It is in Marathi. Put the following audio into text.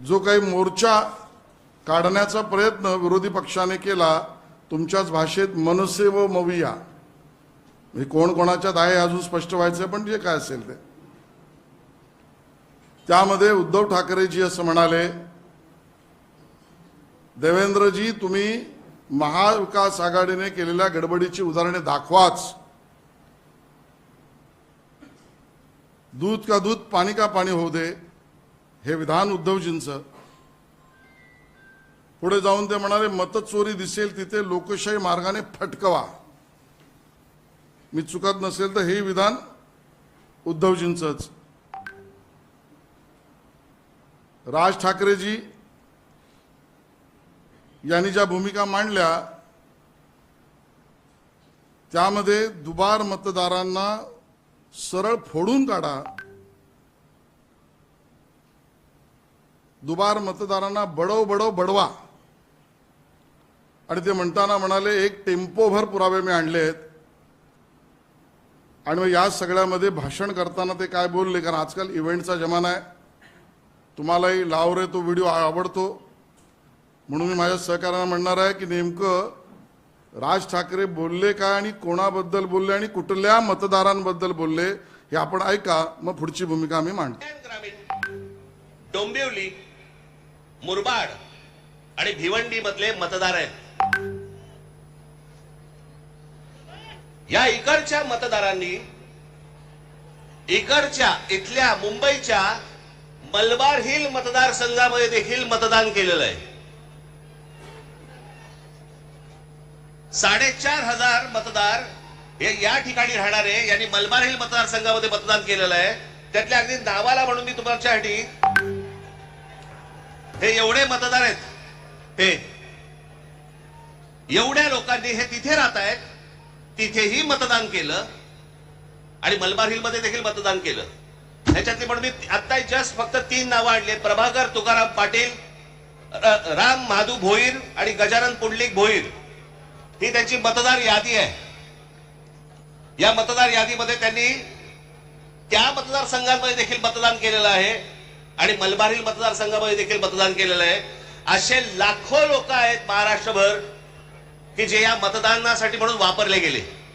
जो काही मोर्चा काढण्याचा प्रयत्न विरोधी पक्षाने केला तुमच्याच भाषेत मनसे व मविया, म्हणजे कोण कोणाच्यात आहे अजून स्पष्ट व्हायचं, पण जे काय असेल ते, त्यामध्ये उद्धव ठाकरेजी असं म्हणाले, देवेंद्रजी तुम्ही महाविकास आघाडीने केलेल्या गडबडीची उदाहरणे दाखवाच. दूध का दूध पाणी का पाणी होऊ दे, हे विधान उद्धवजींचं. पुढे जाऊन ते म्हणाले, मतचोरी दिसेल तिथे लोकशाही मार्गाने फटकवा. मी चुकत नसेल तर हे विधान उद्धवजींचंच. राज ठाकरेजी यांनी ज्या भूमिका मांडल्या त्यामध्ये दुबार मतदारांना सरळ फोडून काढा, दुबार मतदारांना बडव बडव बडवा. आणि ते म्हणताना म्हणाले, एक टेम्पोभर पुरावे मी आणलेत. आणि मग या सगळ्यामध्ये भाषण करताना ते काय बोलले, कारण आजकाल इव्हेंटचा जमाना आहे, तुम्हालाही लाव रे तो व्हिडिओ आवडतो, म्हणून मी माझ्या सहकार्यांना म्हणणार आहे की नेमकं राज ठाकरे बोलले काय आणि कोणाबद्दल बोलले आणि कुठल्या मतदारांबद्दल बोलले हे आपण ऐका, मग पुढची भूमिका आम्ही मांडतो. डोंबिवली, मुरबाड आणि भिवंडी मधले मतदार आहेत. या इकडच्या मतदारांनी इथल्या मुंबईच्या मलबार हिल मतदारसंघामध्ये देखील मतदान केलेलं आहे. 4,500 मतदार हे या ठिकाणी राहणारे यांनी मलबार हिल मतदारसंघामध्ये मतदान केलेलं आहे. त्यातल्या अगदी नावाला म्हणून मी तुमच्यासाठी हे एवढे मतदार आहेत, हे एवढ्या लोकांनी हे तिथे राहत आहेत, तिथेही मतदान केलं आणि मलबार हिल मध्ये देखील मतदान केलं. ह्याच्यातली पण मी आता जस्ट फक्त 3 नावं आणले. प्रभाकर तुकाराम पाटील, राम महादू भोईर आणि गजानन पुंडलिक भोईर, ही त्यांची मतदार यादी आहे. या मतदार यादीमध्ये त्यांनी त्या मतदारसंघांमध्ये देखील मतदान केलेलं आहे आणि मलबार हिल मतदारसंघामध्ये देखील मतदान केलेलं आहे. असे लाखो लोक आहेत महाराष्ट्रभर की जे या मतदानासाठी म्हणून वापरले गेले.